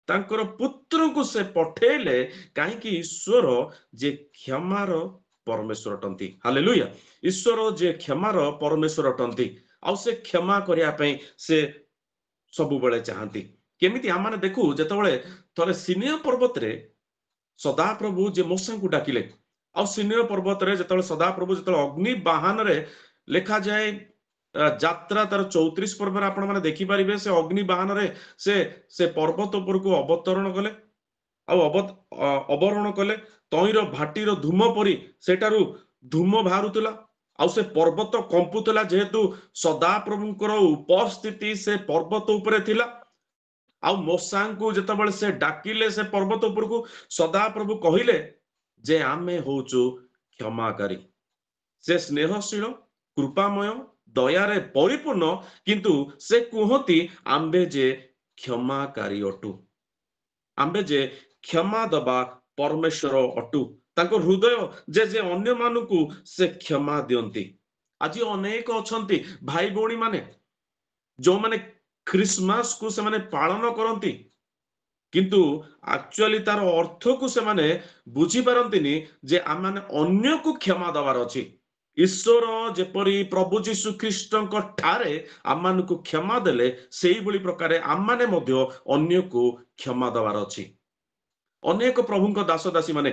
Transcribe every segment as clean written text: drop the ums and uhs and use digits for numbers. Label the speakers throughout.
Speaker 1: ତାଙ୍କର ପୁତ୍ରଙ୍କୁ ସେ ପଠେଇଲେ କାହିଁକି ଈଶ୍ୱର ଯେ କ୍ଷମାର ପରମେଶ୍ୱର ଅଟନ୍ତି। ହାଲେଲୁୟା। ଈଶ୍ୱର ଯେ କ୍ଷମାର ପରମେଶ୍ୱର ଅଟନ୍ତି ଆଉ ସେ କ୍ଷମା କରିବା ପାଇଁ ସେ ସବୁବେଳେ ଚାହାନ୍ତି। କେମିତି ଆମମାନେ ଦେଖୁ ଯେତେବେଳେ ଥରେ ସିନିୟ ପର୍ବତରେ ସଦାପ୍ରଭୁ ଯେ ମୂଷାଙ୍କୁ ଡାକିଲେ ଆଉ ସିନିୟ ପର୍ବତରେ ଯେତେବେଳେ ସଦାପ୍ରଭୁ ଯେତେବେଳେ ଅଗ୍ନି ବାହାନରେ ଲେଖାଯାଏ ଯାତ୍ରା ତାର 34 ପର୍ବରେ ଆପଣ ମାନେ ଦେଖିପାରିବେ ସେ ଅଗ୍ନି ବାହାନରେ ସେ ସେ ପର୍ବତ ଉପରକୁ ଅବତରଣ କଲେ ଆଉ ଅବରୋହଣ କଲେ। ତଇଁର ଭାଟିର ଧୂମ ପରି ସେଠାରୁ ଧୂମ ବାହାରୁଥିଲା ଆଉ ସେ ପର୍ବତ କମ୍ପୁଥିଲା ଯେହେତୁ ସଦାପ୍ରଭୁଙ୍କର ଉପସ୍ଥିତି ସେ ପର୍ବତ ଉପରେ ଥିଲା। ଆଉ ମୂଷାଙ୍କୁ ଯେତେବେଳେ ସେ ଡାକିଲେ ସେ ପର୍ବତ ଉପରକୁ ସଦାପ୍ରଭୁ କହିଲେ ଯେ ଆମେ ହଉଛୁ କ୍ଷମାକାରୀ। ସେ ସ୍ନେହଶୀଳ କୃପାମୟ ଦୟାରେ ପରିପୂର୍ଣ୍ଣ କିନ୍ତୁ ସେ କୁହନ୍ତି ଆମ୍ଭେ ଯେ କ୍ଷମାକାରୀ ଅଟୁ। ଆମ୍ଭେ ଯେ କ୍ଷମା ଦବା ପରମେଶ୍ୱର ଅଟୁ। ତାଙ୍କ ହୃଦୟ ଯେ ଯେ ଅନ୍ୟମାନଙ୍କୁ ସେ କ୍ଷମା ଦିଅନ୍ତି। ଆଜି ଅନେକ ଅଛନ୍ତି ଭାଇ ଭଉଣୀ ମାନେ ଯୋଉମାନେ ଖ୍ରୀଷ୍ଟମାସକୁ ସେମାନେ ପାଳନ କରନ୍ତି କିନ୍ତୁ ଆକ୍ଚୁଆଲି ତାର ଅର୍ଥକୁ ସେମାନେ ବୁଝିପାରନ୍ତିନି ଯେ ଆମମାନେ ଅନ୍ୟକୁ କ୍ଷମା ଦବାର ଅଛି। ଈଶ୍ୱର ଯେପରି ପ୍ରଭୁ ଯୀଶୁ ଖ୍ରୀଷ୍ଟଙ୍କ ଠାରେ ଆମମାନଙ୍କୁ କ୍ଷମା ଦେଲେ ସେଇଭଳି ପ୍ରକାରେ ଆମମାନେ ମଧ୍ୟ ଅନ୍ୟକୁ କ୍ଷମା ଦବାର ଅଛି। ଅନେକ ପ୍ରଭୁଙ୍କ ଦାସ ଦାସୀ ମାନେ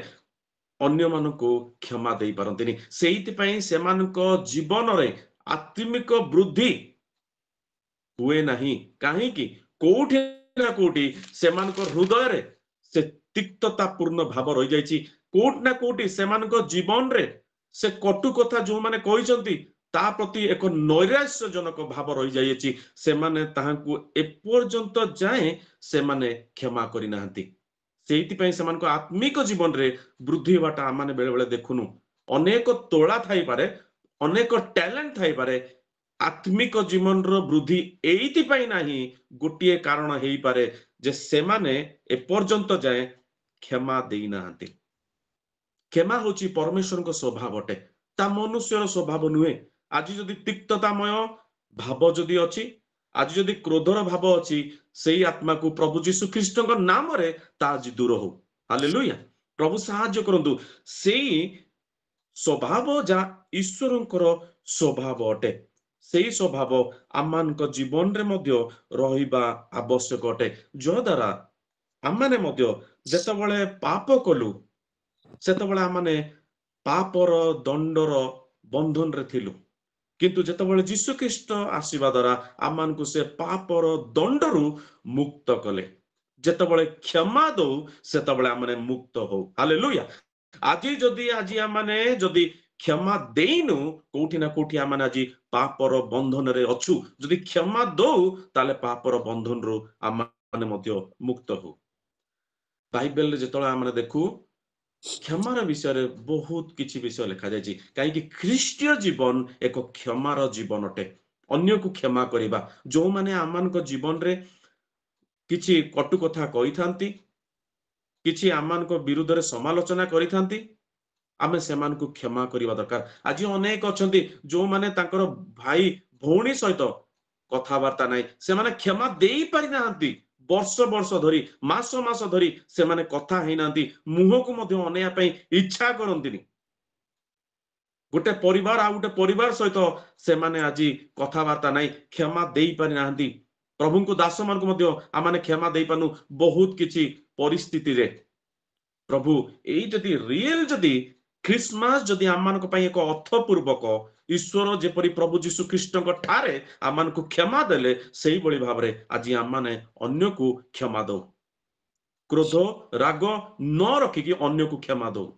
Speaker 1: ଅନ୍ୟମାନଙ୍କୁ କ୍ଷମା ଦେଇପାରନ୍ତିନି। ସେଇଥିପାଇଁ ସେମାନଙ୍କ ଜୀବନରେ ଆତ୍ମିକ ବୃଦ୍ଧି ହୁଏ ନାହିଁ। କାହିଁକି? କୋଉଠି ନା କୋଉଠି ସେମାନଙ୍କ ହୃଦୟରେ ସେ ତିକ୍ତତା ପୂର୍ଣ୍ଣ ଭାବ ରହିଯାଇଛି। କୋଉଠି ନା କୋଉଠି ସେମାନଙ୍କ ଜୀବନରେ ସେ କଟୁ କଥା ଯୋଉମାନେ କହିଛନ୍ତି ତା ପ୍ରତି ଏକ ନୈରାଶ୍ୟଜନକ ଭାବ ରହିଯାଇଛି। ସେମାନେ ତାହାଙ୍କୁ ଏପର୍ଯ୍ୟନ୍ତ ଯାଏଁ ସେମାନେ କ୍ଷମା କରିନାହାନ୍ତି। ସେଇଥିପାଇଁ ସେମାନଙ୍କ ଆତ୍ମିକ ଜୀବନରେ ବୃଦ୍ଧି ହେବାଟା ଆମମାନେ ବେଳେ ବେଳେ ଦେଖୁନୁ। ଅନେକ ତୋଳା ଥାଇପାରେ, ଅନେକ ଟ୍ୟାଲେଣ୍ଟ ଥାଇପାରେ, ଆତ୍ମିକ ଜୀବନର ବୃଦ୍ଧି ଏଇଥିପାଇଁ ନାହିଁ। ଗୋଟିଏ କାରଣ ହେଇପାରେ ଯେ ସେମାନେ ଏପର୍ଯ୍ୟନ୍ତ ଯାଏଁ କ୍ଷମା ଦେଇନାହାନ୍ତି। କ୍ଷମା ହଉଛି ପରମେଶ୍ୱରଙ୍କ ସ୍ୱଭାବ ଅଟେ, ତା ମନୁଷ୍ୟର ସ୍ୱଭାବ ନୁହେଁ। ଆଜି ଯଦି ତିକ୍ତତାମୟ ଭାବ ଯଦି ଅଛି, ଆଜି ଯଦି କ୍ରୋଧର ଭାବ ଅଛି, ସେଇ ଆତ୍ମାକୁ ପ୍ରଭୁ ଯୀଶୁ ଖ୍ରୀଷ୍ଟଙ୍କ ନାମରେ ତା ଆଜି ଦୂର ହଉ। ହାଲେଲୁୟା। ପ୍ରଭୁ ସାହାଯ୍ୟ କରନ୍ତୁ। ସେଇ ସ୍ୱଭାବ ଯାହା ଈଶ୍ୱରଙ୍କର ସ୍ୱଭାବ ଅଟେ ସେଇ ସ୍ୱଭାବ ଆମମାନଙ୍କ ଜୀବନରେ ମଧ୍ୟ ରହିବା ଆବଶ୍ୟକ ଅଟେ। ଯଦ୍ୱାରା ଆମମାନେ ମଧ୍ୟ ଯେତେବେଳେ ପାପ କଲୁ ସେତେବେଳେ ଆମମାନେ ପାପର ଦଣ୍ଡର ବନ୍ଧନରେ ଥିଲୁ। କିନ୍ତୁ ଯେତେବେଳେ ଯୀଶୁ ଖ୍ରୀଷ୍ଟ ଆସିବା ଦ୍ୱାରା ଆମମାନଙ୍କୁ ସେ ପାପର ଦଣ୍ଡରୁ ମୁକ୍ତ କଲେ। ଯେତେବେଳେ କ୍ଷମା ଦଉ ସେତେବେଳେ ଆମମାନେ ମୁକ୍ତ ହଉ। ହାଲେଲୁୟା। ଆଜି ଆମମାନେ ଯଦି କ୍ଷମା ଦେଇନୁ କୋଉଠି ନା କୋଉଠି ଆମମାନେ ଆଜି ପାପର ବନ୍ଧନରେ ଅଛୁ। ଯଦି କ୍ଷମା ଦଉ ତାହେଲେ ପାପର ବନ୍ଧନରୁ ଆମମାନେ ମଧ୍ୟ ମୁକ୍ତ ହଉ। ବାଇବେଲରେ ଯେତେବେଳେ ଆମମାନେ ଦେଖୁ କ୍ଷମାର ବିଷୟରେ ବହୁତ କିଛି ବିଷୟ ଲେଖାଯାଇଛି। କାହିଁକି? ଖ୍ରୀଷ୍ଟୀୟ ଜୀବନ ଏକ କ୍ଷମାର ଜୀବନ ଅଟେ। ଅନ୍ୟକୁ କ୍ଷମା କରିବା। ଯୋଉମାନେ ଆମମାନଙ୍କ ଜୀବନରେ କିଛି କଟୁ କଥା କହିଥାନ୍ତି, କିଛି ଆମମାନଙ୍କ ବିରୁଦ୍ଧରେ ସମାଲୋଚନା କରିଥାନ୍ତି, ଆମେ ସେମାନଙ୍କୁ କ୍ଷମା କରିବା ଦରକାର। ଆଜି ଅନେକ ଅଛନ୍ତି ଯୋଉମାନେ ତାଙ୍କର ଭାଇ ଭଉଣୀ ସହିତ କଥାବାର୍ତ୍ତା ନାହିଁ, ସେମାନେ କ୍ଷମା ଦେଇପାରିନାହାନ୍ତି। ବର୍ଷ ବର୍ଷ ଧରି, ମାସ ମାସ ଧରି ସେମାନେ କଥା ହେଇନାହାନ୍ତି, ମୁହଁକୁ ମଧ୍ୟ ଅନେଇବା ପାଇଁ ଇଚ୍ଛା କରନ୍ତିନି। ଗୋଟେ ପରିବାର ଆଉ ଗୋଟେ ପରିବାର ସହିତ ସେମାନେ ଆଜି କଥାବାର୍ତ୍ତା ନାହିଁ, କ୍ଷମା ଦେଇପାରିନାହାନ୍ତି। ପ୍ରଭୁଙ୍କୁ ଦାସମାନଙ୍କୁ ମଧ୍ୟ ଆମମାନେ କ୍ଷମା ଦେଇପାରୁନୁ ବହୁତ କିଛି ପରିସ୍ଥିତିରେ। ପ୍ରଭୁ ଏଇ ଯଦି ରିଏଲ ଯଦି ଖ୍ରୀଷ୍ଟମାସ ଯଦି ଆମମାନଙ୍କ ପାଇଁ ଏକ ଅର୍ଥପୂର୍ବକ ଈଶ୍ୱର ଯେପରି ପ୍ରଭୁ ଯୀଶୁ ଖ୍ରୀଷ୍ଟଙ୍କ ଠାରେ ଆମମାନଙ୍କୁ କ୍ଷମା ଦେଲେ ସେଇଭଳି ଭାବରେ ଆଜି ଆମମାନେ ଅନ୍ୟକୁ କ୍ଷମା ଦଉ। କ୍ରୋଧ ରାଗ ନ ରଖିକି ଅନ୍ୟକୁ କ୍ଷମା ଦଉ।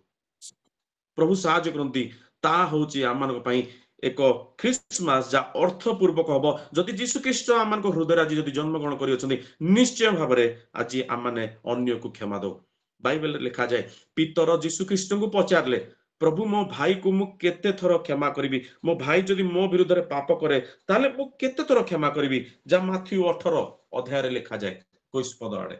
Speaker 1: ପ୍ରଭୁ ସାହାଯ୍ୟ କରନ୍ତି। ତା ହଉଛି ଆମମାନଙ୍କ ପାଇଁ ଏକ ଖ୍ରୀଷ୍ଟମାସ ଯାହା ଅର୍ଥପୂର୍ବକ ହବ। ଯଦି ଯୀଶୁ ଖ୍ରୀଷ୍ଟ ଆମମାନଙ୍କ ହୃଦୟରେ ଆଜି ଯଦି ଜନ୍ମଗ୍ରହଣ କରିଅଛନ୍ତି ନିଶ୍ଚୟ ଭାବରେ ଆଜି ଆମମାନେ ଅନ୍ୟକୁ କ୍ଷମା ଦଉ। ବାଇବେଲରେ ଲେଖାଯାଏ ପିତର ଯୀଶୁ ଖ୍ରୀଷ୍ଟଙ୍କୁ ପଚାରିଲେ, ପ୍ରଭୁ ମୋ ଭାଇକୁ ମୁଁ କେତେ ଥର କ୍ଷମା କରିବି? ମୋ ଭାଇ ଯଦି ମୋ ବିରୁଦ୍ଧରେ ପାପ କରେ ତାହେଲେ ମୁଁ କେତେ ଥର କ୍ଷମା କରିବି? ଯାହା ମାଥ୍ୟୁ 18 ଅଧ୍ୟାୟରେ ଲେଖାଯାଏ 21 ପଦ ଆଡେ।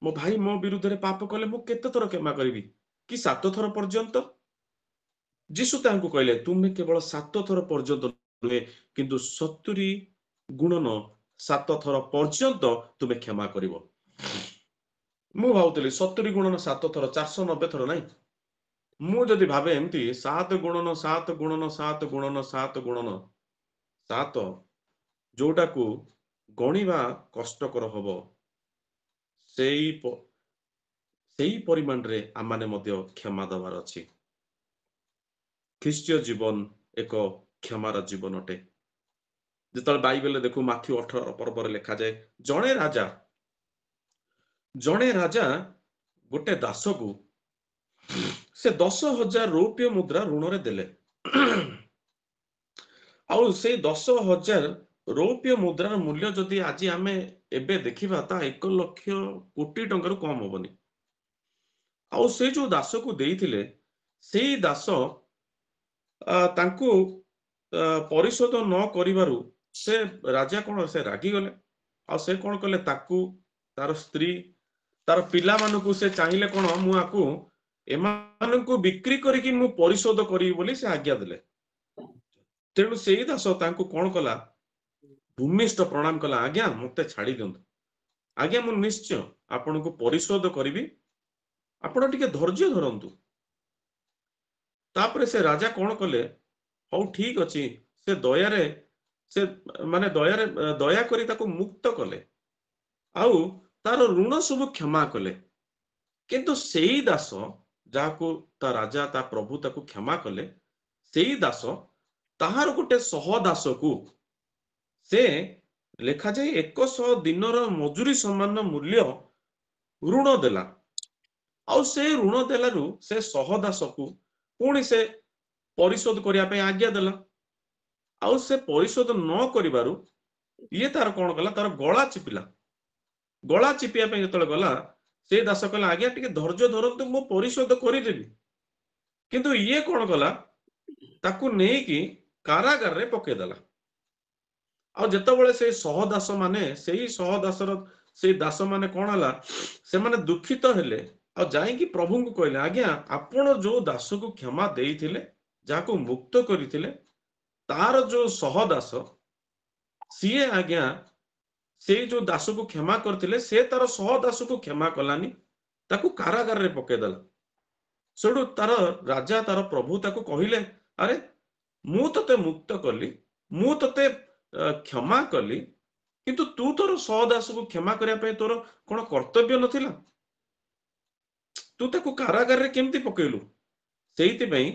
Speaker 1: ମୋ ଭାଇ ମୋ ବିରୁଦ୍ଧରେ ପାପ କଲେ ମୁଁ କେତେ ଥର କ୍ଷମା କରିବି? କି 7 ଥର ପର୍ଯ୍ୟନ୍ତ? ଯୀଶୁ ତାଙ୍କୁ କହିଲେ ତୁମେ କେବଳ 7 ଥର ପର୍ଯ୍ୟନ୍ତ ନୁହେଁ କିନ୍ତୁ 70 ଗୁଣନ 7 ଥର ପର୍ଯ୍ୟନ୍ତ ତୁମେ କ୍ଷମା କରିବ। ମୁଁ ଭାବୁଥିଲି 70 ଗୁଣନ 7 ଥର 490 ଥର ନାଇଁ। ମୁଁ ଯଦି ଭାବେ ଏମିତି 7 ଗୁଣନ 7 ଗୁଣନ 7 ଗୁଣନ 7 ଗୁଣନ 7 ଯୋଉଟାକୁ ଗଣିବା କଷ୍ଟକର ହବ, ସେଇ ସେଇ ପରିମାଣରେ ଆମମାନେ ମଧ୍ୟ କ୍ଷମା ଦେବାର ଅଛି। ଖ୍ରୀଷ୍ଟୀୟ ଜୀବନ ଏକ କ୍ଷମାର ଜୀବନ ଅଟେ। ଯେତେବେଳେ ବାଇବେଲରେ ଦେଖୁ ମାଥ୍ୟୁ 18 ପର୍ବରେ ଲେଖାଯାଏ, ଜଣେ ରାଜା ଗୋଟେ ଦାସକୁ ସେ 10,000 ରୌପ୍ୟ ମୁଦ୍ରା ଋଣରେ ଦେଲେ। ଆଉ ସେଇ 10,000 ରୌପ୍ୟ ମୁଦ୍ରାର ମୂଲ୍ୟ ଯଦି ଆଜି ଆମେ ଏବେ ଦେଖିବା, ତା 1,00,000 କୋଟି ଟଙ୍କାରୁ କମ ହବନି। ଆଉ ସେ ଯୋଉ ଦାସକୁ ଦେଇଥିଲେ, ସେଇ ଦାସ ତାଙ୍କୁ ପରିଶୋଧ ନ କରିବାରୁ ସେ ରାଜା କଣ ସେ ରାଗିଗଲେ। ଆଉ ସେ କଣ କଲେ, ତାକୁ, ତାର ସ୍ତ୍ରୀ, ତାର ପିଲାମାନଙ୍କୁ ସେ ଚାହିଁଲେ କଣ, ମୁଁ ଆକୁ ଏମାନଙ୍କୁ ବିକ୍ରି କରିକି ମୁଁ ପରିଶୋଧ କରିବି ବୋଲି ସେ ଆଜ୍ଞା ଦେଲେ। ତେଣୁ ସେଇ ଦାସ ତାଙ୍କୁ କଣ କଲା, ଭୂମିଷ୍ଠ ପ୍ରଣାମ କଲା, ଆଜ୍ଞା ମତେ ଛାଡି ଦିଅନ୍ତୁ, ଆଜ୍ଞା ମୁଁ ନିଶ୍ଚୟ ଆପଣଙ୍କୁ ପରିଶୋଧ କରିବି, ଆପଣ ଟିକେ ଧୈର୍ଯ୍ୟ ଧରନ୍ତୁ। ତାପରେ ସେ ରାଜା କଣ କଲେ, ହଉ ଠିକ ଅଛି, ସେ ଦୟା କରି ତାକୁ ମୁକ୍ତ କଲେ, ଆଉ ତାର ଋଣ ସବୁ କ୍ଷମା କଲେ। କିନ୍ତୁ ସେଇ ଦାସ ଯାହାକୁ ତା ରାଜା ତା ପ୍ରଭୁ ତାକୁ କ୍ଷମା କଲେ, ସେଇ ଦାସ ତାହାର ଗୋଟେ ସହଦାସକୁ ସେ ଲେଖାଯାଏ 100 ଦିନର ମଜୁରୀ ସମାନ ମୂଲ୍ୟ ଋଣ ଦେଲା। ଆଉ ସେ ଋଣ ଦେଲାରୁ ସେ ସହଦାସକୁ ପୁଣି ସେ ପରିଶୋଧ କରିବା ପାଇଁ ଆଜ୍ଞା ଦେଲା। ଆଉ ସେ ପରିଶୋଧ ନ କରିବାରୁ ଇଏ ତାର କଣ କଲା, ତାର ଗଳା ଚିପିଲା। ଗଳା ଚିପିବା ପାଇଁ ଯେତେବେଳେ ଗଲା, ସେ ଦାସ କହିଲା, ଆଜ୍ଞା ଟିକେ ଧୈର୍ଯ୍ୟ ଧରନ୍ତୁ, ମୁଁ ପରିଶୋଧ କରିଦେବି। କିନ୍ତୁ ଇଏ କଣ କଲା, ତାକୁ ନେଇକି କାରାଗାରରେ ପକେଇଦେଲା। ଆଉ ଯେତେବେଳେ ସେଇ ଦାସ ମାନେ କଣ ହେଲା, ସେମାନେ ଦୁଃଖିତ ହେଲେ, ଆଉ ଯାଇକି ପ୍ରଭୁଙ୍କୁ କହିଲେ, ଆଜ୍ଞା ଆପଣ ଯୋଉ ଦାସକୁ କ୍ଷମା ଦେଇଥିଲେ, ଯାହାକୁ ମୁକ୍ତ କରିଥିଲେ, ତାର ଯୋଉ ସହଦାସ, ସିଏ ଆଜ୍ଞା ସେଇ ଯୋଉ ଦାସକୁ କ୍ଷମା କରିଥିଲେ, ସେ ତାର ସହଦାସକୁ କ୍ଷମା କଲାନି, ତାକୁ କାରାଗାରରେ ପକେଇଦେଲା। ସେଠୁ ତାର ରାଜା, ତାର ପ୍ରଭୁ ତାକୁ କହିଲେ, ଆରେ ମୁଁ ତତେ ମୁକ୍ତ କଲି, ମୁଁ ତତେ କ୍ଷମା କଲି, କିନ୍ତୁ ତୁ ତୋର ସହଦାସକୁ କ୍ଷମା କରିବା ପାଇଁ ତୋର କଣ କର୍ତ୍ତବ୍ୟ ନଥିଲା? ତୁ ତାକୁ କାରାଗାରରେ କେମିତି ପକେଇଲୁ? ସେଇଥିପାଇଁ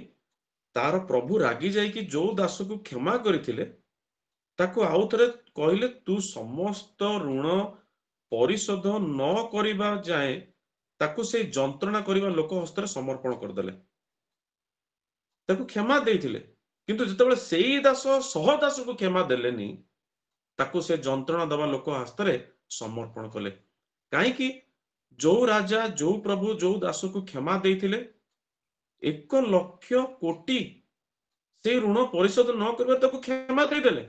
Speaker 1: ତାର ପ୍ରଭୁ ରାଗି ଯାଇକି ଯୋଉ ଦାସକୁ କ୍ଷମା କରିଥିଲେ, ତାକୁ ଆଉ ଥରେ କହିଲେ, ତୁ ସମସ୍ତ ଋଣ ପରିଶୋଧ ନ କରିବା ଯାଏଁ ତାକୁ ସେଇ ଯନ୍ତ୍ରଣା କରିବା ଲୋକ ହସ୍ତରେ ସମର୍ପଣ କରିଦେଲେ। ତାକୁ କ୍ଷମା ଦେଇଥିଲେ, କିନ୍ତୁ ଯେତେବେଳେ ସେଇ ଦାସ ସହଦାସକୁ କ୍ଷମା ଦେଲେନି, ତାକୁ ସେ ଯନ୍ତ୍ରଣା ଦେବା ଲୋକ ହସ୍ତରେ ସମର୍ପଣ କଲେ। କାହିଁକି? ଯୋଉ ରାଜା, ଯୋଉ ପ୍ରଭୁ ଯୋଉ ଦାସକୁ କ୍ଷମା ଦେଇଥିଲେ, 1,00,000 କୋଟି ସେଇ ଋଣ ପରିଶୋଧ ନ କରିବା ତାକୁ କ୍ଷମା ଦେଇଦେଲେ।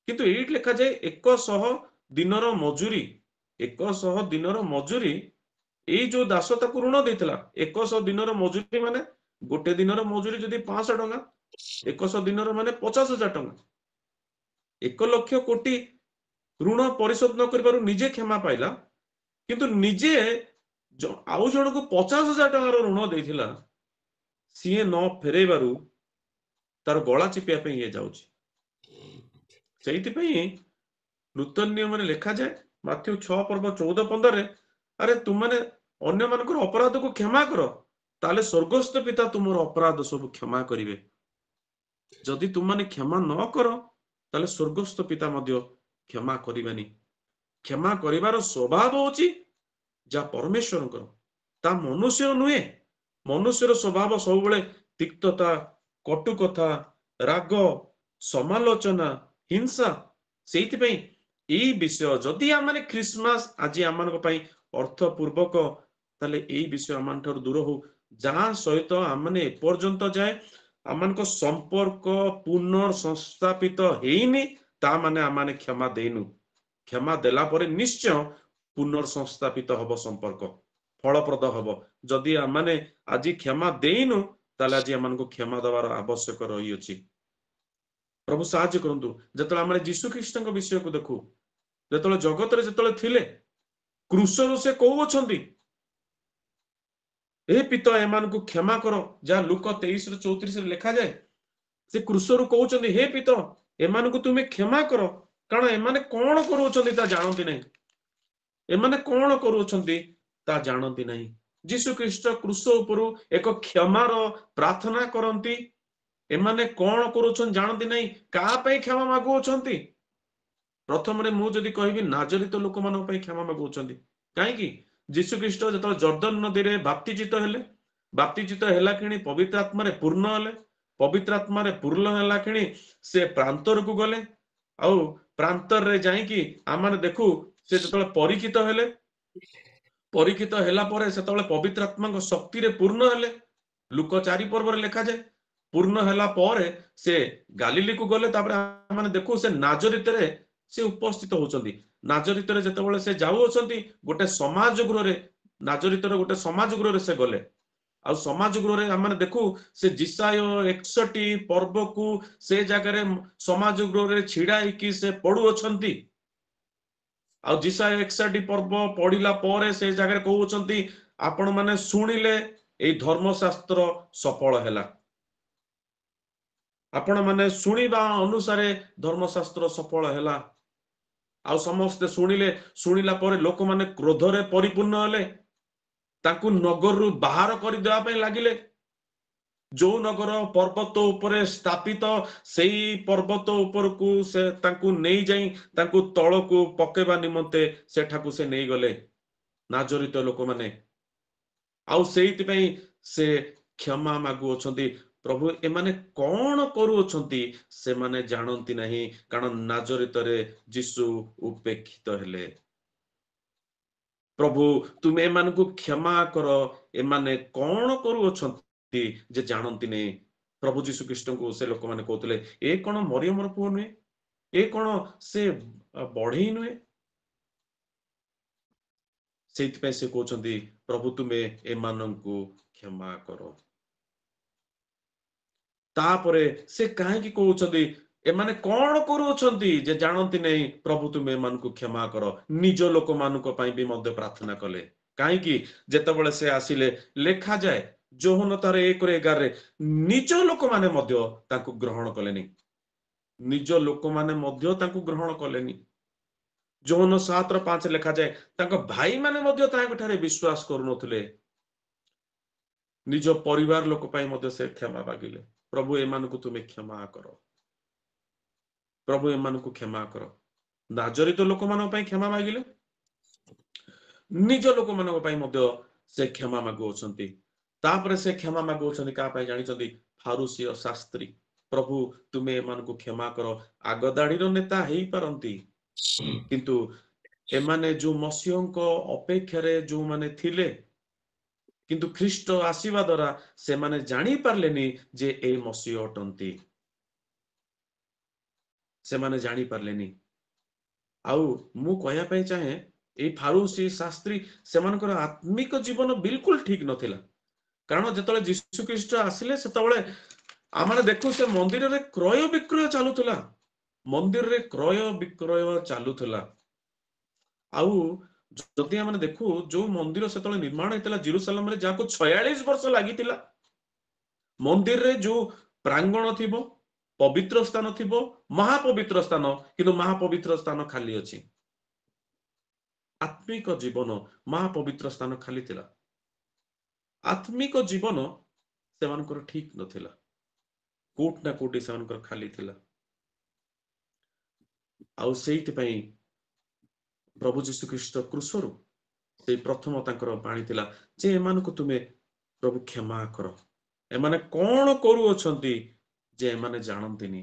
Speaker 1: କିନ୍ତୁ ଏଇଠି ଲେଖାଯାଏ 100 ଦିନର ମଜୁରୀ। 100 ଦିନର ମଜୁରୀ, ଏଇ ଯୋଉ ଦାସ ତାକୁ ଋଣ ଦେଇଥିଲା, 100 ଦିନର ମଜୁରୀ ମାନେ ଗୋଟେ ଦିନର ମଜୁରୀ ଯଦି 500 ଟଙ୍କା, 100 ଦିନର ମାନେ 50,000 ଟଙ୍କା। 1,00,000 କୋଟି ଋଣ ପରିଶୋଧ ନ କରିବାରୁ ନିଜେ କ୍ଷମା ପାଇଲା, କିନ୍ତୁ ନିଜେ ଆଉ ଜଣକୁ 50,000 ଟଙ୍କାର ଋଣ ଦେଇଥିଲା, ସିଏ ନ ଫେରେଇବାରୁ ତାର ଗଳା ଚିପିବା ପାଇଁ ଇଏ ଯାଉଛି। ସେଇଥିପାଇଁ ନୂତନ ନିୟମରେ ଲେଖାଯାଏ, ମାଥ୍ୟୁ 6 ପର୍ବ 14-15ରେ, ଆରେ ତୁମାନେ ଅନ୍ୟମାନଙ୍କର ଅପରାଧକୁ କ୍ଷମା କର, ତାହେଲେ ସ୍ୱର୍ଗସ୍ଥ ପିତା ତୁମର ଅପରାଧ ସବୁ କ୍ଷମା କରିବେ। ଯଦି ତୁମାନେ କ୍ଷମା ନ କର, ତାହେଲେ ସ୍ୱର୍ଗସ୍ଥ ପିତା ମଧ୍ୟ କ୍ଷମା କରିବେନି। କ୍ଷମା କରିବାର ସ୍ୱଭାବ ହଉଛି ଯାହା ପରମେଶ୍ୱରଙ୍କର, ତା ମନୁଷ୍ୟ ନୁହେଁ। ମନୁଷ୍ୟର ସ୍ୱଭାବ ସବୁବେଳେ ତିକ୍ତତା, କଟୁ କଥା, ରାଗ, ସମାଲୋଚନା, ହିଂସା। ସେଇଥିପାଇଁ ଏଇ ବିଷୟ ଯଦି ଆମେ ଖ୍ରୀଷ୍ଟମାସ ଆଜି ଆମମାନଙ୍କ ପାଇଁ ଅର୍ଥପୂର୍ବକ, ତାହେଲେ ଏଇ ବିଷୟ ଆମଠାରୁ ଦୂର ହଉ। ଯାହା ସହିତ ଆମେ ଏପର୍ଯ୍ୟନ୍ତ ଯାଏ ଆମମାନଙ୍କ ସମ୍ପର୍କ ପୁନଃ ସଂସ୍ଥାପିତ ହେଇନି, ତା ମାନେ ଆମେ କ୍ଷମା ଦେଇନୁ। କ୍ଷମା ଦେଲା ପରେ ନିଶ୍ଚୟ ପୁନଃ ସଂସ୍ଥାପିତ ହବ, ସମ୍ପର୍କ ଫଳପ୍ରଦ ହବ। ଯଦି ଆମେ ଆଜି କ୍ଷମା ଦେଇନୁ, ତାହେଲେ ଆଜି ଆମମାନଙ୍କୁ କ୍ଷମା ଦେବାର ଆବଶ୍ୟକ ରହିଅଛି। ପ୍ରଭୁ ସାହାଯ୍ୟ କରନ୍ତୁ। ଯେତେବେଳେ ଆମେ ଯୀଶୁ ଖ୍ରୀଷ୍ଟଙ୍କ ବିଷୟକୁ ଦେଖୁ, ଯେତେବେଳେ ଜଗତରେ ଯେତେବେଳେ ଥିଲେ, କୃଷରୁ ସେ କୋଉ ଅଛନ୍ତି? ए पिता एमानकु क्षमा कर जा लुक 23:34 लिखा जाए से क्रूसरु कहउचंदी हे पिता एमानकु तुमे क्षमा कर कारण एमाने कोन करूचंदी ता जानती नहीं एमाने कोन करूचंदी ता जानती नहीं जीशु ख्रीष्ट क्रूस उपरु एक क्षमार प्रार्थना करंती एमाने कोन करूछन जानती नहीं का पे क्षमा मागुछंती प्रथम रे मु जदी कहबी नाजरित लोक मान पे क्षमा मागुछंती काहे कि जीशु ख्रीष्ट जत जर्दन नदी रे बाप्तिजित हैला किनी पवित्र आत्मा रे पूर्ण हले पवित्र आत्मा रे पूर्ण हैला किनी से प्रांतर को गले आउ प्रांतर रे जाई कि आमाने देखु से जतले परीक्षित हैला परे सेतले पवित्र आत्मा को शक्ति रे पूर्ण हले लुक 4 पर्व रे लिखा जाय पूर्ण हैला परे से गालिली को गले तापर आमाने देखु से नाजरित रे से उपस्थित होचंदी नाजरित रे जतबेले से जाउ अछंती गोटे समाज गृह रे नाजरित रे गोटे समाज गृह रे से गले आ समाज गृह रे आमाने देखु से जिसाय 61 पर्व को से जगह रे समाज गृह रे छिड़ाई कि से पडु अछंती आ जिसाय 61 पर्व पढिला परे से जगह रे कहउछंती आपण माने सुनिले ए धर्मशास्त्र सफल हैला आपण माने सुनिबा अनुसारे धर्मशास्त्र सफल हैला आ समस्त सुनिला परे लोक माने क्रोध रे परिपूर्ण हले ताकू नगर रु बाहर कर देवा पे लागिले जो नगर पर्वत उपरे स्थापित सेई पर्वत ऊपर को से ताकू नहीं जाई ताकू तळ को पकेबा निमंते सेठाकू से नहीं गले नाजरित लोक माने आउ सेहित पई से क्षमा मागु अछंती प्रभु एमाने कौन करू अछंती से माने जानंती नहीं कारण नाजरित रे जीशु उपेक्षित हेले प्रभु तुम एमान को क्षमा कर एमाने कौन करू अछंती जे जानंती नहीं प्रभु जीशु ख्रीष्ट को से लोक माने कहतले ए कोन मरियमर पुओ नुए ए कोन से बढ़ई नुए सेति पे से कहउछंती प्रभु तुमे एमान को क्षमा करो तापरे से काहे की कहउछंती एमाने कौन करूछंती जे जानंती नहीं प्रभु तुम एमान को क्षमा करो निज लोक मान को भी मध्य प्रार्थना कले काहे की जेतबेले से आसिले लेखा जाए जोहन तार 1:11 रे निज लोक माने मध्य ताकू ग्रहण कलेनी निज लोक माने मध्य ताकू ग्रहण कलेनी जोहन 7:5 लेखा जाए ताको भाई माने मध्य ताको ठारे विश्वास करूनथले निज परिवार लोक पई मध्य से क्षमा मागिले प्रभु एमान को तुमे क्षमा करो प्रभु एमान को क्षमा करो नाजरित लोक मान पई क्षमा मागिले निज लोक मान पई मध्य से क्षमा मागुछंती तापरे से क्षमा मागुछंती का पई जानिछंती फारूसी और शास्त्री प्रभु तुमे एमान को क्षमा करो आगदाड़ी रो नेता हेई परंती किंतु एमाने जो मसीह को अपेक्षा रे जो माने थिले किंतु ख्रीष्ट आसीबा द्वारा से माने जानी पारलेनी जे ए मसीह अटंती से माने जानी पारलेनी आउ मु कहया पे चाहे ए फारूसी शास्त्री से मानकर आत्मिक जीवन बिल्कुल ठीक नथिला कारण जेतले यीशु ख्रीष्ट आसिले सेतबेले आमाने देखु से मंदिर रे क्रय विक्रय चालुथला मंदिर रे क्रय विक्रय चालुथला आउ जदि आमाने देखु जो मंदिर सेतले निर्माण हेतला जेरूशलेम रे जाको 46 वर्ष लागितिला मंदिर रे जो प्रांगण थिबो पवित्र स्थान थिबो महापवित्र स्थान किंतु महापवित्र स्थान खाली अछि आत्मिक जीवन महापवित्र स्थान खाली थिला आत्मिक जीवन से मानकर ठीक नथिला कोट ना कोटी से मानकर खाली थिला आउ सेहित पई प्रभु जीशु ख्रीष्ट क्रूसरु से प्रथम तांकर बाणी थिला जे एमान को तुमे प्रभु क्षमा करो एमाने कोन करू अछंती जे एमाने जानंतिनी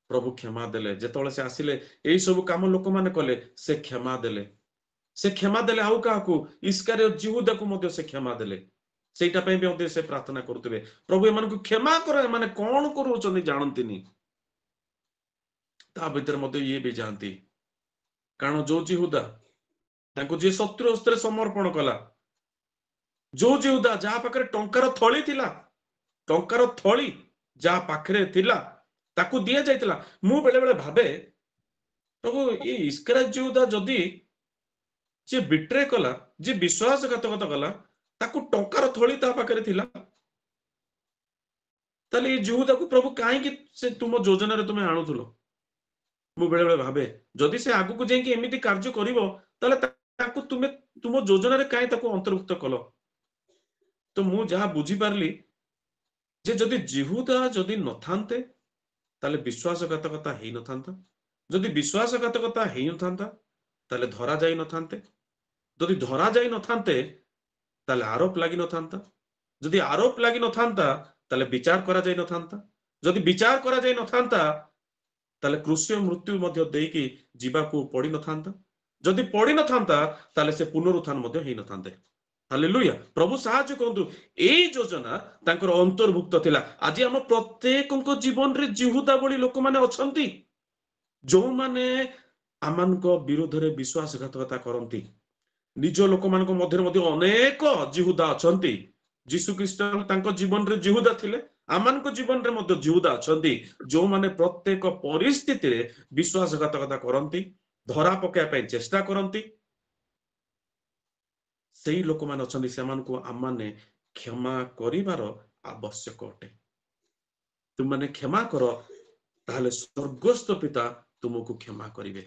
Speaker 1: प्रभु क्षमा देले जेतले से आसिले एई सब काम लोक माने कले से क्षमा देले आउ काकू इस्कारियोत यहूदा को मध्य से क्षमा देले सेटा पे भी मध्य से प्रार्थना करतबे प्रभु एमान को क्षमा करो एमाने कोन करू अछंती जानंतिनी ता भीतर मध्य ये भी जानती कारण जो यहूदा तांको जे शत्रु हस्ते समर्पण कला जो यहूदा जा पाखरे टंकार थळी थिला टंकार थळी जा पाखरे थिला ताकू दिया जाइतिला मु बेले बेले भाबे प्रभु ए इस्करियोत यहूदा जदी जे बिट्रे कला जे विश्वासघातकता कला ତାକୁ ଟଙ୍କାର ଥଳି ତା ପାଖରେ ଥିଲା। ତାହେଲେ ଏ ଯୁହୁଦାକୁ ପ୍ରଭୁ କାହିଁକି ସେ ତୁମ ଯୋଜନାରେ ତୁମେ ଆଣୁଥିଲ? ମୁଁ ବେଳେ ବେଳେ ଭାବେ ଯଦି ସେ ଆଗକୁ ଯାଇକି ଏମିତି କାର୍ଯ୍ୟ କରିବ ତାହେଲେ ତାକୁ ତୁମେ ତୁମ ଯୋଜନାରେ କାହିଁ ତାକୁ ଅନ୍ତର୍ଭୁକ୍ତ କଲ? ତ ମୁଁ ଯାହା ବୁଝିପାରିଲି ଯେ ଯଦି ଯହୂଦା ଯଦି ନଥାନ୍ତେ ତାହେଲେ ବିଶ୍ୱାସଘାତକତା ହେଇନଥାନ୍ତା। ଯଦି ବିଶ୍ୱାସଘାତକତା ହେଇନଥାନ୍ତା ତାହେଲେ ଧରା ଯାଇ ନଥାନ୍ତେ। ଯଦି ଧରା ଯାଇ ନଥାନ୍ତେ ତାହେଲେ ଆରୋପ ଲାଗି ନଥାନ୍ତା। ଯଦି ଆରୋପ ଲାଗି ନଥାନ୍ତା ତାହେଲେ ବିଚାର କରାଯାଇ ନଥାନ୍ତା। ଯଦି ବିଚାର କରାଯାଇ ନଥାନ୍ତା ତାହେଲେ କ୍ରୁଶୀୟ ମୃତ୍ୟୁ ମଧ୍ୟ ଦେଇକି ଯିବାକୁ ପଡିନଥାନ୍ତା। ଯଦି ପଡିନଥାନ୍ତା ତାହେଲେ ସେ ପୁନରୁତ୍ଥାନ ମଧ୍ୟ ହେଇନଥାନ୍ତେ। ହାଲେଲୁୟା। ପ୍ରଭୁ ସାହାଯ୍ୟ କରନ୍ତୁ। ଏଇ ଯୋଜନା ତାଙ୍କର ଅନ୍ତର୍ଭୁକ୍ତ ଥିଲା। ଆଜି ଆମ ପ୍ରତ୍ୟେକଙ୍କ ଜୀବନରେ ଯହୂଦା ଭଳି ଲୋକମାନେ ଅଛନ୍ତି, ଯୋଉମାନେ ଆମମାନଙ୍କ ବିରୋଧରେ ବିଶ୍ୱାସଘାତକତା କରନ୍ତି। ନିଜ ଲୋକମାନଙ୍କ ମଧ୍ୟରେ ମଧ୍ୟ ଅନେକ ଯହୂଦା ଅଛନ୍ତି। ଯୀଶୁ ଖ୍ରୀଷ୍ଟ ତାଙ୍କ ଜୀବନରେ ଯହୂଦା ଥିଲେ, ଆମମାନଙ୍କ ଜୀବନରେ ମଧ୍ୟ ଯହୂଦା ଅଛନ୍ତି, ଯୋଉମାନେ ପ୍ରତ୍ୟେକ ପରିସ୍ଥିତିରେ ବିଶ୍ୱାସଘାତକତା କରନ୍ତି, ଧରା ପକାଇବା ପାଇଁ ଚେଷ୍ଟା କରନ୍ତି। ସେଇ ଲୋକମାନେ ଅଛନ୍ତି, ସେମାନଙ୍କୁ ଆମମାନେ କ୍ଷମା କରିବାର ଆବଶ୍ୟକ ଅଟେ। ତୁମମାନେ କ୍ଷମା କର, ତାହେଲେ ସ୍ୱର୍ଗସ୍ଥ ପିତା ତୁମକୁ କ୍ଷମା କରିବେ।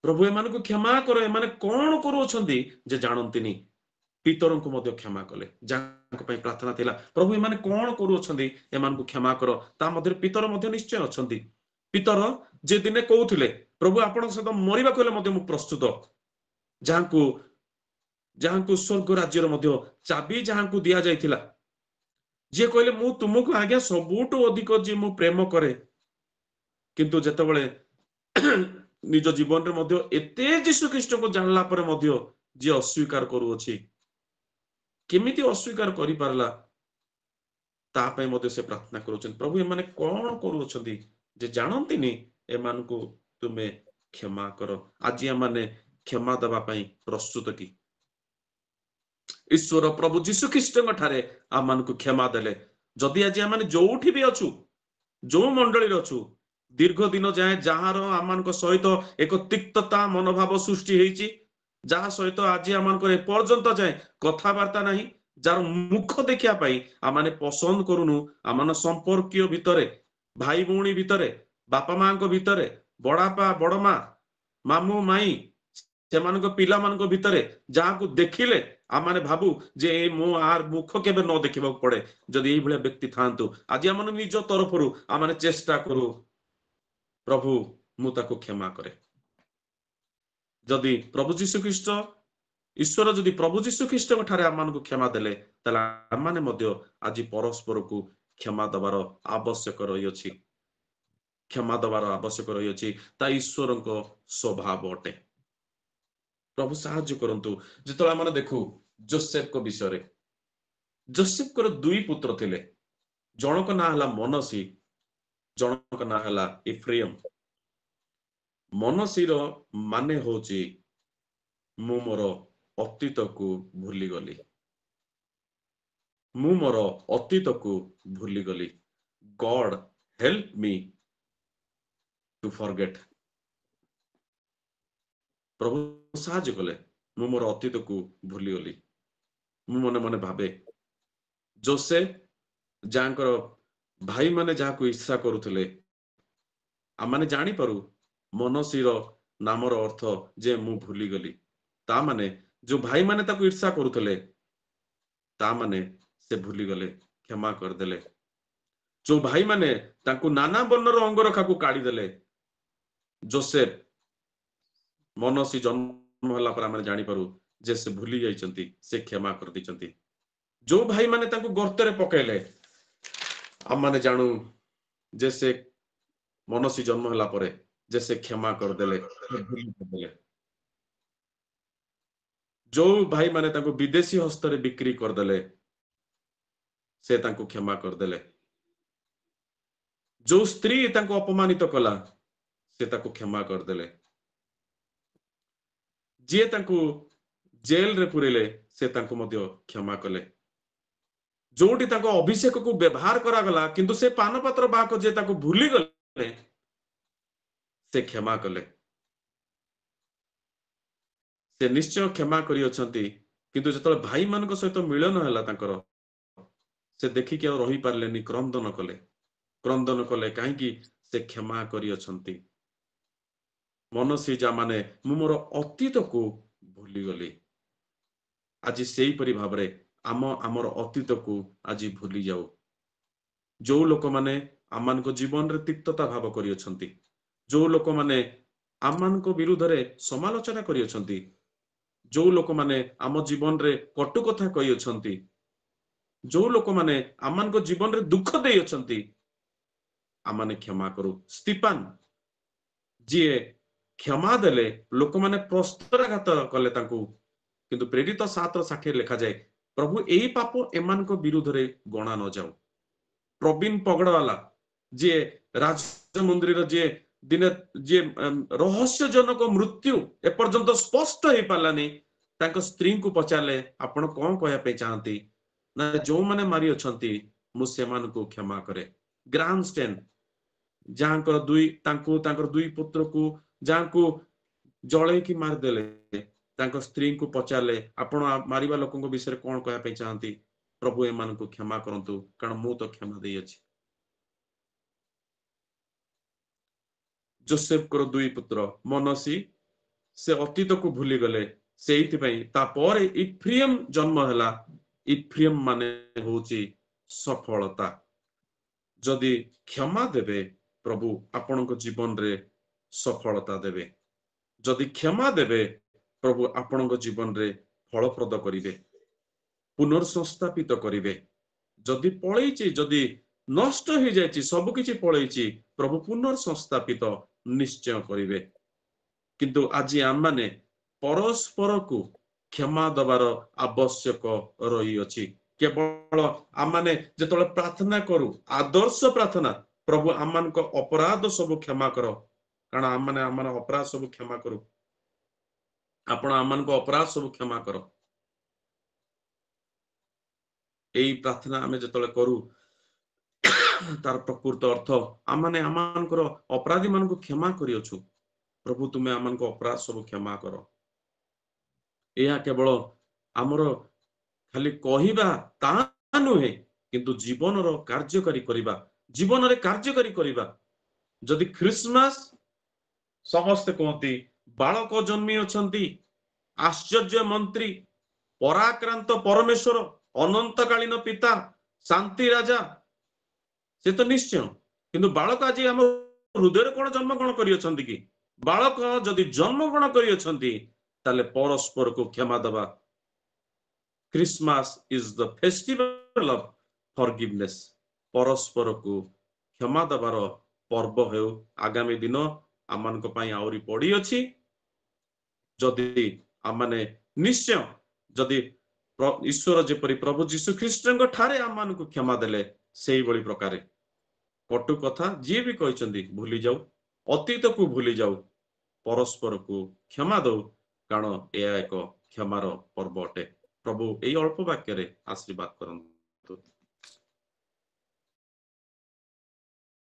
Speaker 1: ପ୍ରଭୁ ଏମାନଙ୍କୁ କ୍ଷମା କର, ଏମାନେ କଣ କରୁଅଛନ୍ତି ଯେ ଜାଣନ୍ତିନି। ପିତରଙ୍କୁ ମଧ୍ୟ କ୍ଷମା କଲେ, ଯାହାଙ୍କ ପାଇଁ ପ୍ରାର୍ଥନା ଥିଲା ପ୍ରଭୁ ଏମାନେ କଣ କରୁଅଛନ୍ତି ଏମାନଙ୍କୁ କ୍ଷମା କର। ତା ମଧ୍ୟରେ ପିତର ମଧ୍ୟ ନିଶ୍ଚୟ ଅଛନ୍ତି। ପିତର ଯେ ଦିନେ କହୁଥିଲେ ପ୍ରଭୁ ଆପଣଙ୍କ ସହିତ ମରିବାକୁ ହେଲେ ମଧ୍ୟ ମୁଁ ପ୍ରସ୍ତୁତ, ଯାହାଙ୍କୁ ସ୍ୱର୍ଗ ରାଜ୍ୟର ମଧ୍ୟ ଚାବି ଯାହାଙ୍କୁ ଦିଆଯାଇଥିଲା, ଯିଏ କହିଲେ ମୁଁ ତୁମକୁ ଆଜ୍ଞା ସବୁଠୁ ଅଧିକ ଯିଏ ମୁଁ ପ୍ରେମ କରେ, କିନ୍ତୁ ଯେତେବେଳେ ନିଜ ଜୀବନରେ ମଧ୍ୟ ଏତେ ଯୀଶୁ ଖ୍ରୀଷ୍ଟଙ୍କୁ ଜାଣିଲା ପରେ ମଧ୍ୟ ଯିଏ ଅସ୍ୱୀକାର କରୁଅଛି, କେମିତି ଅସ୍ୱୀକାର କରିପାରିଲା, ତା ପାଇଁ ମଧ୍ୟ ସେ ପ୍ରାର୍ଥନା କରୁଛନ୍ତି। ପ୍ରଭୁ ଏମାନେ କଣ କରୁଅଛନ୍ତି ଯେ ଜାଣନ୍ତିନି, ଏମାନଙ୍କୁ ତୁମେ କ୍ଷମା କର। ଆଜି ଏମାନେ କ୍ଷମା ଦେବା ପାଇଁ ପ୍ରସ୍ତୁତ କି? ଈଶ୍ୱର ପ୍ରଭୁ ଯୀଶୁ ଖ୍ରୀଷ୍ଟଙ୍କ ଠାରେ ଆମମାନଙ୍କୁ କ୍ଷମା ଦେଲେ। ଯଦି ଆଜି ଆମେ ଯୋଉଠି ବି ଅଛୁ, ଯୋଉ ମଣ୍ଡଳୀରେ ଅଛୁ, ଦୀର୍ଘ ଦିନ ଯାଏ ଯାହାର ଆମମାନଙ୍କ ସହିତ ଏକ ତିକ୍ତତା ମନୋଭାବ ସୃଷ୍ଟି ହେଇଛି, ଯାହା ସହିତ ଆଜି ଆମମାନଙ୍କର ଏପର୍ଯ୍ୟନ୍ତ ଯାଏ କଥାବାର୍ତ୍ତା ନାହିଁ, ଯାହାର ମୁଖ ଦେଖିବା ପାଇଁ ଆମେ ପସନ୍ଦ କରୁନୁ, ଆମ ସମ୍ପର୍କୀୟ ଭିତରେ, ଭାଇ ଭଉଣୀ ଭିତରେ, ବାପା ମାଙ୍କ ଭିତରେ, ବଡାପା ବଡମା, ମାମୁ ମାଇଁ, ସେମାନଙ୍କ ପିଲାମାନଙ୍କ ଭିତରେ ଯାହାକୁ ଦେଖିଲେ ଆମେ ଭାବୁ ଯେ ମୁଁ ଆର ମୁଖ କେବେ ନ ଦେଖିବାକୁ ପଡେ। ଯଦି ଏଇଭଳିଆ ବ୍ୟକ୍ତି ଥାଆନ୍ତୁ, ଆଜି ଆମେ ନିଜ ତରଫରୁ ଆମେ ଚେଷ୍ଟା କରୁ, ପ୍ରଭୁ ମୁଁ ତାକୁ କ୍ଷମା କରେ। ଯଦି ପ୍ରଭୁ ଯୀଶୁ ଖ୍ରୀଷ୍ଟ ଈଶ୍ୱର ଯଦି ପ୍ରଭୁ ଯୀଶୁ ଖ୍ରୀଷ୍ଟଙ୍କ ଠାରେ ଆମମାନଙ୍କୁ କ୍ଷମା ଦେଲେ, ତାହେଲେ ଆମମାନେ ମଧ୍ୟ ଆଜି ପରସ୍ପରକୁ କ୍ଷମା ଦେବାର ଆବଶ୍ୟକ ରହିଅଛି। କ୍ଷମା ଦେବାର ଆବଶ୍ୟକ ରହିଅଛି। ତା ଈଶ୍ୱରଙ୍କ ସ୍ୱଭାବ ଅଟେ। ପ୍ରଭୁ ସାହାଯ୍ୟ କରନ୍ତୁ। ଯେତେବେଳେ ଆମେ ଦେଖୁ ଯୋସେଫଙ୍କ ବିଷୟରେ, ଯୋସେଫଙ୍କର ଦୁଇ ପୁତ୍ର ଥିଲେ। ଜଣଙ୍କ ନାଁ ହେଲା ମନସି, ଜଣଙ୍କ ନାଁ ହେଲା ଇଫ୍ରେମ। ମନସିର ମାନେ ହଉଛି ମୁଁ ମୋର ଅତୀତକୁ ଭୁଲିଗଲି, ମୁଁ ମୋର ଅତୀତକୁ ଭୁଲିଗଲି। ଗଡ୍ ହେଲ୍ପ ମି ଟୁ ଫରଗେଟ୍। ପ୍ରଭୁ ସାହାଯ୍ୟ କଲେ, ମୁଁ ମୋର ଅତୀତକୁ ଭୁଲିଗଲି। ମୁଁ ମନେ ମନେ ଭାବେ ଯୋସେଫ ଯାହାଙ୍କର ଭାଇମାନେ ଯାହାକୁ ଇର୍ଷା କରୁଥିଲେ, ଆମେ ଜାଣିପାରୁ ମନସିର ନାମର ଅର୍ଥ ଯେ ମୁଁ ଭୁଲିଗଲି। ତା ମାନେ ଯୋଉ ଭାଇମାନେ ତାକୁ ଇର୍ଷା କରୁଥିଲେ, ତା ମାନେ ସେ ଭୁଲିଗଲେ, କ୍ଷମା କରିଦେଲେ। ଯୋଉ ଭାଇମାନେ ତାଙ୍କୁ ନାନା ବର୍ଣ୍ଣର ଅଙ୍ଗରଖାକୁ କାଢିଦେଲେ, ଯୋସେଫ ମନସି ଜନ୍ମ ହେଲା ପରେ ଆମେ ଜାଣିପାରୁ ଯେ ସେ ଭୁଲି ଯାଇଛନ୍ତି, ସେ କ୍ଷମା କରିଦେଇଛନ୍ତି। ଯୋଉ ଭାଇମାନେ ତାଙ୍କୁ ଗର୍ତ୍ତରେ ପକେଇଲେ, ଆମେ ଜାଣୁ ଯେ ସେ ମନସି ଜନ୍ମ ହେଲା ପରେ ଯେ ସେ କ୍ଷମା କରିଦେଲେ। ଯୋଉ ଭାଇମାନେ ତାଙ୍କୁ ବିଦେଶୀ ହସ୍ତରେ ବିକ୍ରି କରିଦେଲେ, ସେ ତାଙ୍କୁ କ୍ଷମା କରିଦେଲେ। ଯୋଉ ସ୍ତ୍ରୀ ତାଙ୍କୁ ଅପମାନିତ କଲା, ସେ ତାକୁ କ୍ଷମା କରିଦେଲେ। ଯିଏ ତାଙ୍କୁ ଜେଲରେ ପୁରେଇଲେ, ସେ ତାଙ୍କୁ ମଧ୍ୟ କ୍ଷମା କଲେ। ଯୋଉଠି ତାଙ୍କ ଅଭିଷେକକୁ ବ୍ୟବହାର କରାଗଲା, କିନ୍ତୁ ସେ ପାନପତ୍ର ବାହକ ଯିଏ ତାକୁ ଭୁଲିଗଲେ, ସେ କ୍ଷମା କଲେ। ସେ ନିଶ୍ଚୟ କ୍ଷମା କରିଅଛନ୍ତି, କିନ୍ତୁ ଯେତେବେଳେ ଭାଇ ମାନଙ୍କ ସହିତ ମିଳନ ହେଲା ତାଙ୍କର, ସେ ଦେଖିକି ଆଉ ରହି ପାରିଲେନି, କ୍ରନ୍ଦନ କଲେ କାହିଁକି? ସେ କ୍ଷମା କରିଅଛନ୍ତି। ମନସିଜା ମାନେ ମୁଁ ମୋର ଅତୀତକୁ ଭୁଲିଗଲି। ଆଜି ସେଇପରି ଭାବରେ ଆମର ଅତୀତକୁ ଆଜି ଭୁଲି ଯାଉ। ଯୋଉ ଲୋକମାନେ ଆମମାନଙ୍କ ଜୀବନରେ ତିକ୍ତତା ଭାବ କରିଅଛନ୍ତି, ଯୋଉ ଲୋକମାନେ ଆମମାନଙ୍କ ବିରୁଦ୍ଧରେ ସମାଲୋଚନା କରିଅଛନ୍ତି, ଯୋଉ ଲୋକମାନେ ଆମ ଜୀବନରେ କଟୁ କଥା କହିଅଛନ୍ତି, ଯୋଉ ଲୋକମାନେ ଆମମାନଙ୍କ ଜୀବନରେ ଦୁଃଖ ଦେଇଅଛନ୍ତି, ଆମମାନେ କ୍ଷମା କରୁ। ସ୍ତିଫାନ ଯିଏ କ୍ଷମା ଦେଲେ, ଲୋକମାନେ ପ୍ରସ୍ତରାଘାତ କଲେ ତାଙ୍କୁ, କିନ୍ତୁ ପ୍ରେରିତ 7:60 ଲେଖାଯାଏ, ପ୍ରଭୁ ଏହି ପାପ ଏମାନଙ୍କ ବିରୁଦ୍ଧରେ ଗଣା ନ ଯାଉ। ପ୍ରବୀଣ ପଗଡବାଲା ଯିଏ ରାଜମନ୍ଦିରର ଦିନେ ଯିଏ ରହସ୍ୟଜନକ ମୃତ୍ୟୁ ଏପର୍ଯ୍ୟନ୍ତ ସ୍ପଷ୍ଟ ହେଇପାରିଲାନି, ତାଙ୍କ ସ୍ତ୍ରୀଙ୍କୁ ପଚାରିଲେ ଆପଣ କଣ କହିବା ପାଇଁ ଚାହାନ୍ତି? ନା ଯୋଉମାନେ ମାରି ଅଛନ୍ତି ମୁଁ ସେମାନଙ୍କୁ କ୍ଷମା କରେ। ଗ୍ରାହାମ ଷ୍ଟେନ୍ ତାଙ୍କର ଦୁଇ ପୁତ୍ରକୁ ଯାହାଙ୍କୁ ଜଳେଇକି ମାରିଦେଲେ, ତାଙ୍କ ସ୍ତ୍ରୀଙ୍କୁ ପଚାରିଲେ ଆପଣ ମାରିବା ଲୋକଙ୍କ ବିଷୟରେ କଣ କହିବା ପାଇଁ ଚାହାନ୍ତି? ପ୍ରଭୁ ଏମାନଙ୍କୁ କ୍ଷମା କରନ୍ତୁ, କାରଣ ମୁଁ ତ କ୍ଷମା ଦେଇଅଛି। ଯୋସେଫଙ୍କର ଦୁଇ ପୁତ୍ର ମନସି, ସେ ଅତୀତକୁ ଭୁଲିଗଲେ, ସେଇଥିପାଇଁ ତାପରେ ଇଫ୍ରିଏମ ଜନ୍ମ ହେଲା। ଇଫ୍ରିଏମ ମାନେ ହଉଛି ସଫଳତା। ଯଦି କ୍ଷମା ଦେବେ, ପ୍ରଭୁ ଆପଣଙ୍କ ଜୀବନରେ ସଫଳତା ଦେବେ। ଯଦି କ୍ଷମା ଦେବେ, ପ୍ରଭୁ ଆପଣଙ୍କ ଜୀବନରେ ଫଳପ୍ରଦ କରିବେ, ପୁନର୍ସଂସ୍ଥାପିତ କରିବେ। ଯଦି ପଳେଇଛି, ଯଦି ନଷ୍ଟ ହେଇଯାଇଛି, ସବୁ କିଛି ପଳେଇଛି, ପ୍ରଭୁ ପୁନର୍ସଂସ୍ଥାପିତ ନିଶ୍ଚୟ କରିବେ। କିନ୍ତୁ ଆଜି ଆମମାନେ ପରସ୍ପରକୁ କ୍ଷମା ଦେବାର ଆବଶ୍ୟକ ରହିଅଛି। କେବଳ ଆମମାନେ ଯେତେବେଳେ ପ୍ରାର୍ଥନା କରୁ, ଆଦର୍ଶ ପ୍ରାର୍ଥନା, ପ୍ରଭୁ ଆମମାନଙ୍କ ଅପରାଧ ସବୁ କ୍ଷମା କର, କାରଣ ଆମମାନେ ଆମର ଅପରାଧ ସବୁ କ୍ଷମା କରୁ। ଆପଣ ଆମମାନଙ୍କ ଅପରାଧ ସବୁ କ୍ଷମା କର। ଏଇ ପ୍ରାର୍ଥନା ଆମେ ଯେତେବେଳେ କରୁ, ତାର ପ୍ରକୃତ ଅର୍ଥ ଆମମାନେ ଆମମାନଙ୍କର ଅପରାଧୀ ମାନଙ୍କୁ କ୍ଷମା କରିଅଛୁ। ପ୍ରଭୁ ତୁମେ ଆମମାନଙ୍କ ଅପରାଧ ସବୁ କ୍ଷମା କର। ଏହା କେବଳ ଆମର ଖାଲି କହିବା ତାହା ନୁହେଁ, କିନ୍ତୁ ଜୀବନରେ କାର୍ଯ୍ୟକାରୀ କରିବା। ଯଦି ଖ୍ରୀଷ୍ଟମାସ ସମସ୍ତେ କୁହନ୍ତି ବାଳକ ଜନ୍ମି ଅଛନ୍ତି, ଆଶ୍ଚର୍ଯ୍ୟ ମନ୍ତ୍ରୀ, ପରାକ୍ରାନ୍ତ ପରମେଶ୍ୱର, ଅନନ୍ତକାଳୀନ ପିତା, ଶାନ୍ତି ରାଜା, ସେ ତ ନିଶ୍ଚୟ, କିନ୍ତୁ ବାଳକ ଆଜି ଆମ ହୃଦୟରେ କଣ ଜନ୍ମ ଗ୍ରହଣ କରିଅଛନ୍ତି କି? ବାଳକ ଯଦି ଜନ୍ମ ଗ୍ରହଣ କରିଅଛନ୍ତି, ତାହେଲେ ପରସ୍ପରକୁ କ୍ଷମା ଦେବା। Christmas is the festival of forgiveness. ପରସ୍ପରକୁ କ୍ଷମା ଦେବାର ପର୍ବ ହେଉ। ଆଗାମୀ ଦିନ ଆମମାନଙ୍କ ପାଇଁ ଆହୁରି ପଡ଼ିଅଛି। ଯଦି ଆମମାନେ ନିଶ୍ଚୟ, ଯଦି ଈଶ୍ୱର ଯେପରି ପ୍ରଭୁ ଯୀଶୁ ଖ୍ରୀଷ୍ଟଙ୍କ ଠାରେ ଆମମାନଙ୍କୁ କ୍ଷମା ଦେଲେ, ସେଇଭଳି ପ୍ରକାରେ କଟୁ କଥା ଯିଏ ବି କହିଛନ୍ତି ଭୁଲି ଯାଉ, ଅତୀତକୁ ଭୁଲି ଯାଉ, ପରସ୍ପରକୁ କ୍ଷମା ଦଉ, କାରଣ ଏହା ଏକ କ୍ଷମାର ପର୍ବ ଅଟେ। ପ୍ରଭୁ ଏଇ ଅଳ୍ପ ବାକ୍ୟରେ ଆଶୀର୍ବାଦ କରନ୍ତୁ।